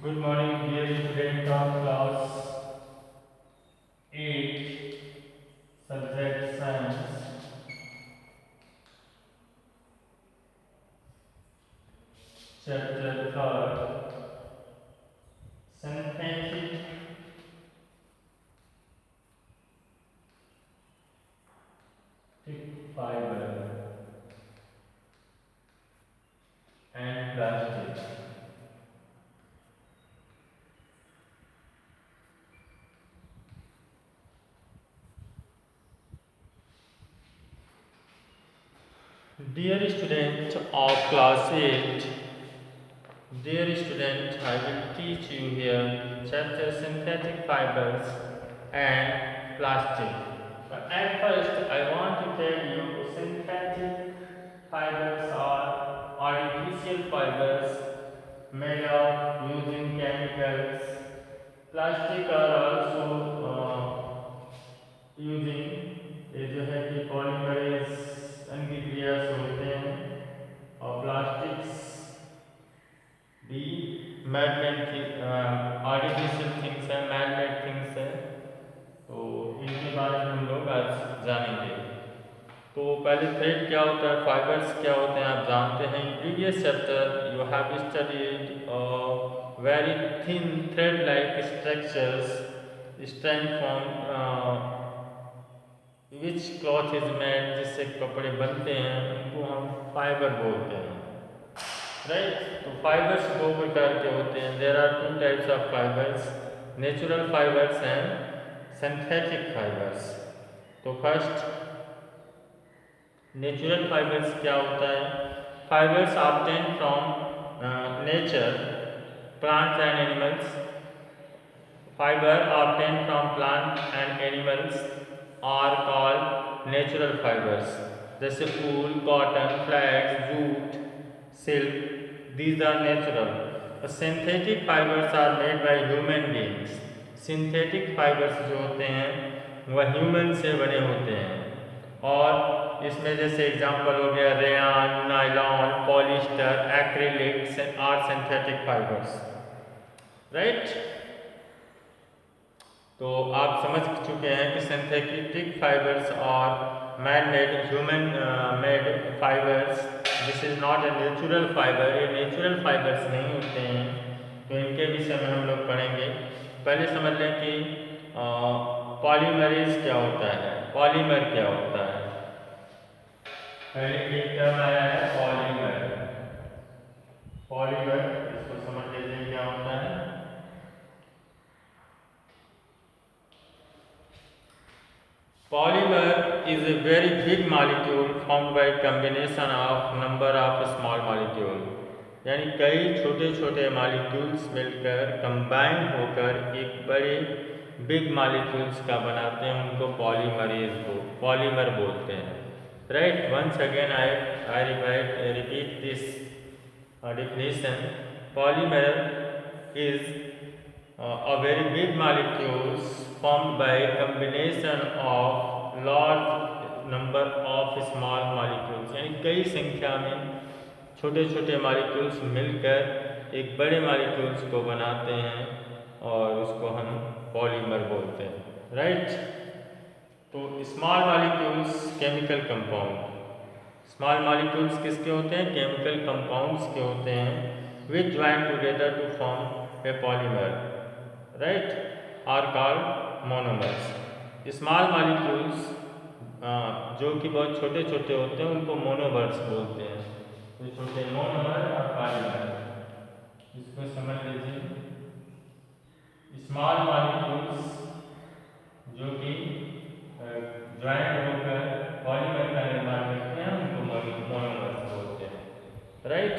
Good morning, dear student of class 8, subject science, chapter 3, synthetic fiber and plastic. Dear student of class 8, dear student, I will teach you here chapter synthetic fibers and plastic. But at first, I want to tell you synthetic fibers are artificial fibers made of using chemicals. Plastic are also using ये जो है कि polymerase अनगिक्रिया से होते हैं और plastics भी मैडमेड artificial things है, मैडमेड थिंग्स है। तो इनके बारे में हम लोग आज जानेंगे। तो पहले थ्रेड क्या होता है, फाइबर्स क्या होते हैं आप जानते हैं। In previous chapter you have studied very thin thread like structures strand from which cloth is made, जिससे कपड़े बनते हैं उनको हम फाइबर बोलते हैं, राइट। तो फाइबर्स दो प्रकार के होते हैं। There are two types of fibres, natural fibres and synthetic fibres. तो फर्स्ट नेचुरल फाइबर्स क्या होता है। Fibres obtain from nature, plants and animals. Fibre obtain from plant and animals are called natural fibres, जैसे wool, cotton, flax, jute, silk, these are natural. Synthetic fibers are made by human beings. Synthetic fibres जो होते हैं वह human से बने होते हैं और इसमें जैसे एग्जांपल हो गया rayon, nylon, polyester, acrylics are synthetic fibres, right. तो आप समझ चुके हैं कि सिंथेटिक फाइबर्स और man made human made fibres, this is not a natural fibre, ये नेचुरल फाइबर्स नहीं होते हैं। तो इनके विषय में हम लोग पढ़ेंगे। पहले समझ लें कि पॉलीमरेज क्या होता है, पॉलीमर क्या होता है। पहले एक टर्म आया है पॉलीमर। पॉलीमर इसको समझ लीजिए क्या होता है। Polymer is a very big molecule formed by combination of number of small molecule, यानी कई छोटे छोटे मॉलिक्यूल्स मिलकर कंबाइन होकर एक बड़े बिग मॉलिक्यूल्स का बनाते हैं, उनको पॉलीमर बोलते हैं, right. Once again I repeat this definition. Polymer is a very big molecules formed by combination of large number of small molecules, यानी कई संख्या में छोटे छोटे मॉलिक्यूल्स मिलकर एक बड़े मॉलिक्यूल्स को बनाते हैं और उसको हम पॉलीमर बोलते हैं, राइट। तो small molecules chemical compound, small molecules किसके होते हैं, केमिकल कंपाउंड्स के होते हैं, which join together to form a polymer, right, are called monomers. Small molecules जो कि बहुत छोटे छोटे होते हैं उनको मोनोमर्स बोलते हैं। तो छोटे मोनोमर और पॉलीमर, इसको समझ लीजिए। स्मॉल मॉलिक्यूल्स जो कि ज्वाइन होकर पॉलीमर का निर्माण करते हैं उनको मोनोमर्स बोलते हैं, right.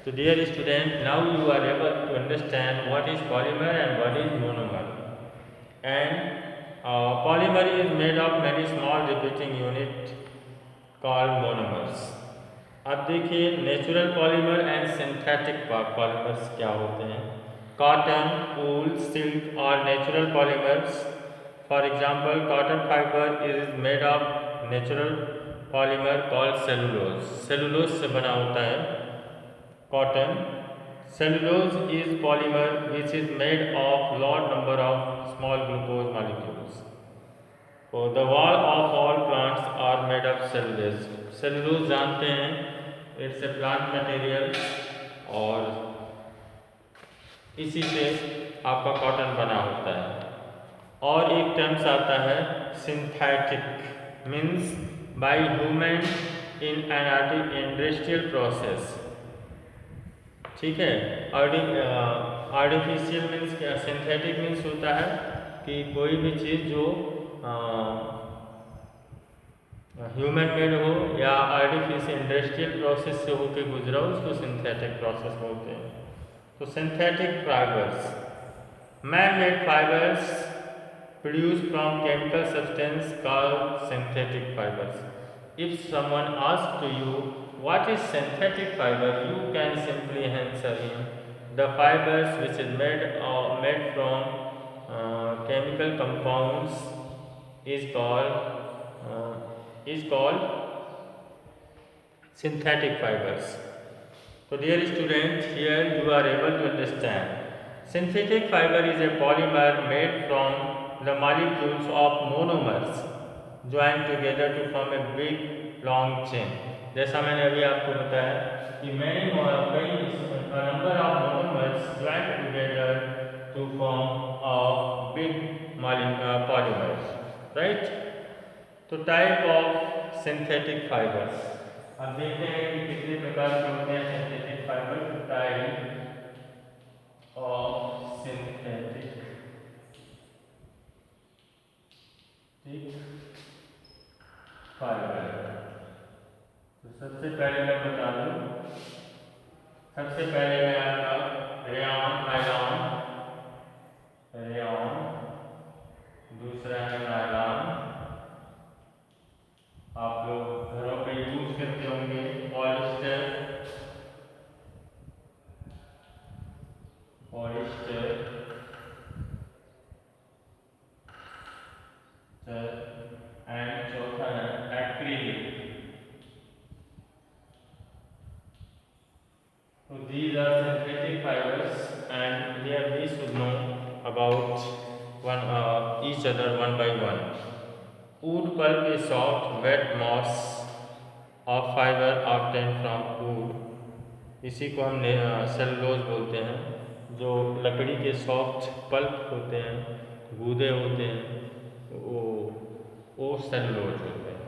So dear student, now you are able to understand what is polymer and what is monomer. And polymer is made of many small repeating units called monomers. अब देखिए natural polymer and synthetic polymers क्या होते हैं। Cotton, वूल, silk और natural polymers. For example cotton fibre is made of natural polymer called cellulose, cellulose से बना होता है cotton. Cellulose is polymer which is made of large number of small glucose molecules. So the wall of all plants are made of cellulose. Cellulose जानते हैं, it's a plant material और इसी से आपका कॉटन बना होता है। और एक टर्म्स आता है synthetic, means by human in an industrial process. ठीक है, आर्टिफिशियल मीन्स क्या, सिंथेटिक मीन्स होता है कि कोई भी चीज़ जो ह्यूमन मेड हो या आर्टिफिशियल इंडस्ट्रियल प्रोसेस से होकर गुजरा हो, उसको सिंथेटिक प्रोसेस बोलते हैं। तो synthetic fibres, man made fibres produced from chemical substance called synthetic fibers. If someone asks to you what is synthetic fiber, you can simply answer him, the fibers which is made from chemical compounds is called synthetic fibers. So dear students, here you are able to understand. Synthetic fiber is a polymer made from the molecules of monomers joined together to form a big long chain. जैसा मैंने अभी आपको बताया कि कई number of monomers joined together to form a big polymers, right? तो type of synthetic fibers, अब देखते हैं कि कितने प्रकार के होते हैं synthetic fibre. Type of synthetic fibre, तो सबसे पहले मैं बता दूं, सबसे पहले मैं आपका रेयॉन नायलॉन, रेयॉन, दूसरा है नायलॉन, आप लोग घरों पे यूज करते होंगे, पॉलिस्टर, पॉलिस्टर एंड चौथा है acrylic. So these are synthetic fibers and here we should know about each other one by one. Wood pulp is soft, wet moss of fiber obtained from wood. इसी को हम cellulose बोलते हैं। जो लकड़ी के सॉफ्ट पल्प होते हैं, गूदे होते हैं, वो सेलुलोज होते हैं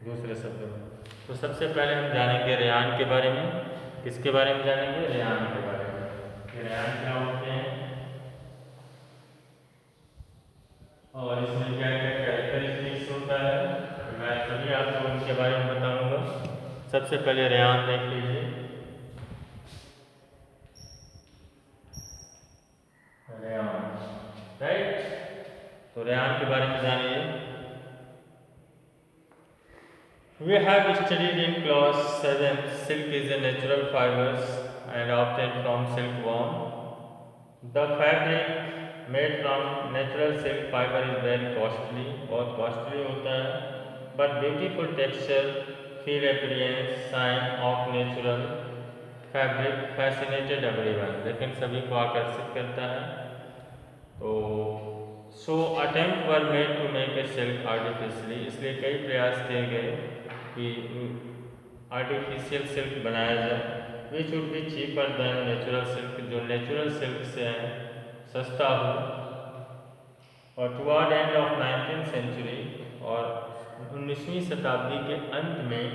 दूसरे शब्दों में। तो सबसे पहले हम जानेंगे रेयान के बारे में। किसके बारे में जानेंगे? रेयान के बारे में। रेयान क्या होते हैं और इसमें क्या क्या कैरेक्टरिस्टिक्स होता है, मैं सभी आपको उनके बारे में बताऊंगा। सबसे पहले रेयान देख लीजिए। रेयान, राइट, तो रेयान के बारे में जानिए। We have studied in class 7 silk is a natural fibers and obtained from silkworm. The fabric made from natural silk fiber is very costly, बहुत costly होता है, but beautiful texture, feel appearance, sign of natural fabric fascinated everyone, लेकिन सभी को आकर्षित करता है। तो so attempt were made to make a silk artificially, इसलिए कई प्रयास किए गए कि आर्टिफिशियल सिल्क बनाया जाए। Which would be cheaper than natural silk, जो नेचुरल सिल्क से है सस्ता हो। और toward end of 19th century, और 19वीं शताब्दी के अंत में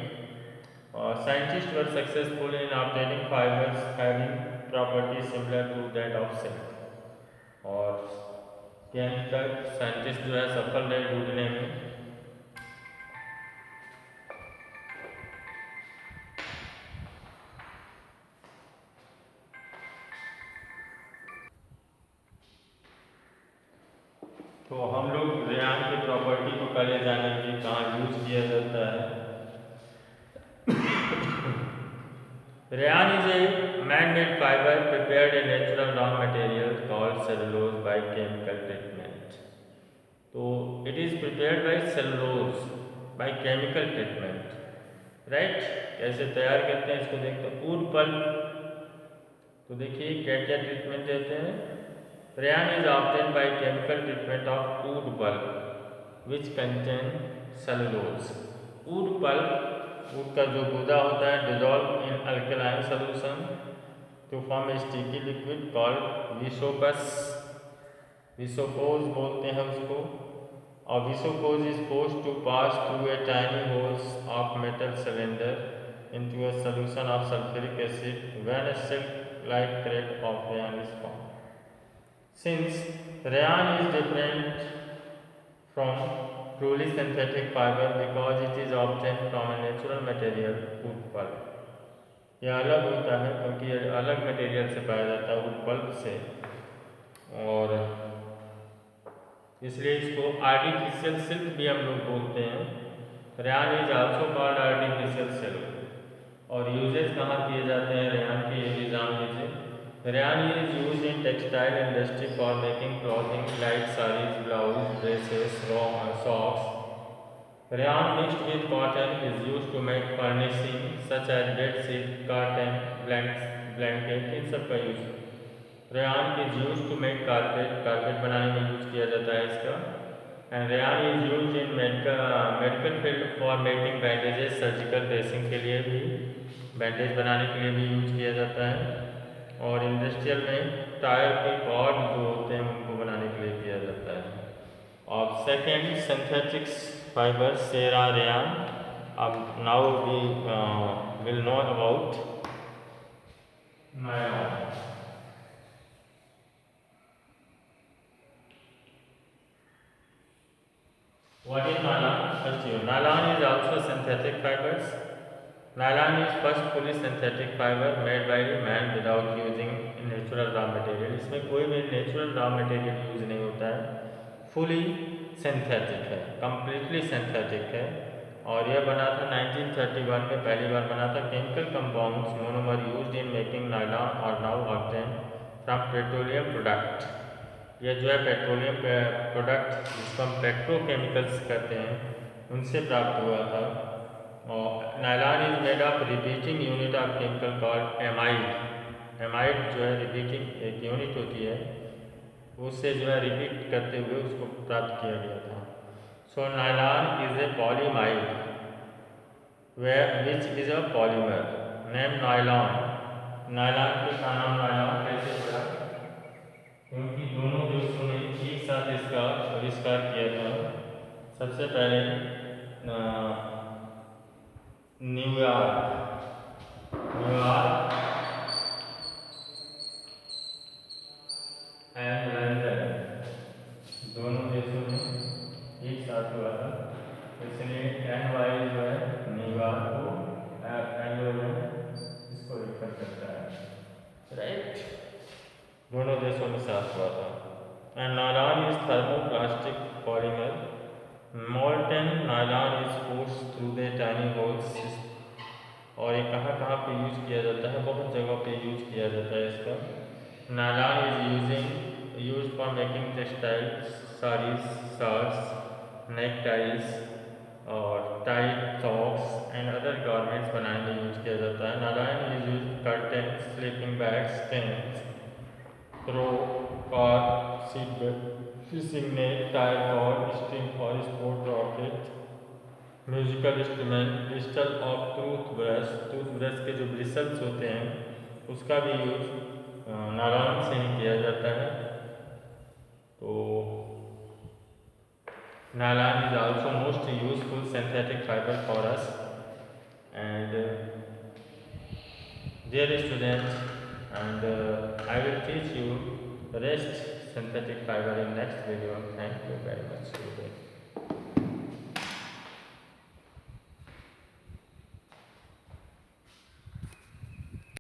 scientist were successful in obtaining fibres having property similar to that of silk. और के अंत तक साइंटिस्ट जो है सफल रहे ढूंढने में। तो हम लोग रेयान की प्रॉपर्टी को पहले जानेंगे, कहाँ यूज किया जाता है। Rayon is a man made fibre prepared a natural raw material called cellulose by chemical treatment. तो it is prepared by cellulose by chemical treatment, right. कैसे तैयार करते हैं इसको देखते हैं। वुड पल्प तो देखिए क्या क्या ट्रीटमेंट देते हैं। Rayon is obtain by chemical treatment of wood pulp which contain cellulose. Wood pulp, wood का जो गूदा होता है, dissolve in alkaline solution to form a sticky liquid called viscose, viscose बोलते हैं उसको। और viscose is forced to pass through a tiny holes of metal cylinder into a solution of sulfuric acid when a silk-like thread of rayon is formed. Since rayon is different from truly synthetic fiber because it is obtained from a natural material, wood pulp. यह अलग होता है क्योंकि यह अलग material से पाया जाता है, वुड पल्प से, और इसलिए इसको आर्टिफिशियल सिल्क भी हम लोग बोलते हैं। Rayon is also called artificial silk. और यूजेस कहाँ किए जाते हैं रेयान के, ये भी जान लीजिए। Rayon is use in textile industry for making clothing like saris, blouse, dresses, socks. Rayon mixed with cotton is use to make furnishing such as bed sheet, curtain, blanket, इन सब का use. Rayon is use to make carpet, carpet बनाने में use किया जाता है इसका। And rayon is use in medical field for making bandages, surgical dressing के लिए भी, बैंडेज बनाने के लिए भी यूज किया जाता है। और इंडस्ट्रियल में टायर के कॉर्ड जो होते हैं उनको बनाने के लिए किया जाता है। और सेकेंड सिंथेटिक्स फाइबर सेरा रेयान। अब now we will know about nylon. What is nylon? First you. Nylon is also synthetic fibers. Nylon is first fully synthetic fiber made by man without using natural raw material. इसमें कोई भी natural raw material use नहीं होता है, fully synthetic है, completely synthetic है। और यह बना था 1931 में, पहली बार बना था। Chemical compounds monomer used in making nylon और now obtain from petroleum product. यह जो है पेट्रोलियम प्रोडक्ट जिसको हम पेट्रोकेमिकल्स कहते हैं उनसे प्राप्त हुआ था। और nylon is made of repeating unit of chemical called amide. Amide जो है रिपीटिंग एक यूनिट होती है, उससे जो है रिपीट करते हुए उसको प्राप्त किया गया था। So nylon is a polyamide which is a polymer name nylon. Nylon के का नाम नायलॉन कैसे पड़ा? क्योंकि दोनों देशों ने एक साथ इसका आविष्कार किया था। सबसे पहले न्यूयॉर्क एंड लंदन, दोनों देशों में एक साथ हुआ था, इसलिए NY जो है न्यूयॉर्क को, एंग्लो जो है इसको रेफर करता है, राइट। दोनों देशों में साथ हुआ था। And nylon is thermoplastic polymer. Molten nylon is force through the tiny holes. और ये कहाँ कहाँ पे यूज किया जाता है? बहुत जगह पे यूज किया जाता है इसका। Nylon is use for making textiles, saris, shirts, neck ties और tight socks and other garments बनाने में यूज किया जाता है। Nylon is use curtain, sleeping bags, tents, throw, car seat belt, fishing net, tyre cord, string और sport racket, musical instrument, bristle of toothbrush, toothbrush के जो bristles होते हैं उसका भी यूज नायलॉन से ही किया जाता है। तो nylon is also most useful synthetic fibre for us and dear students, and I will teach you rest synthetic fiber in next video. Thank you.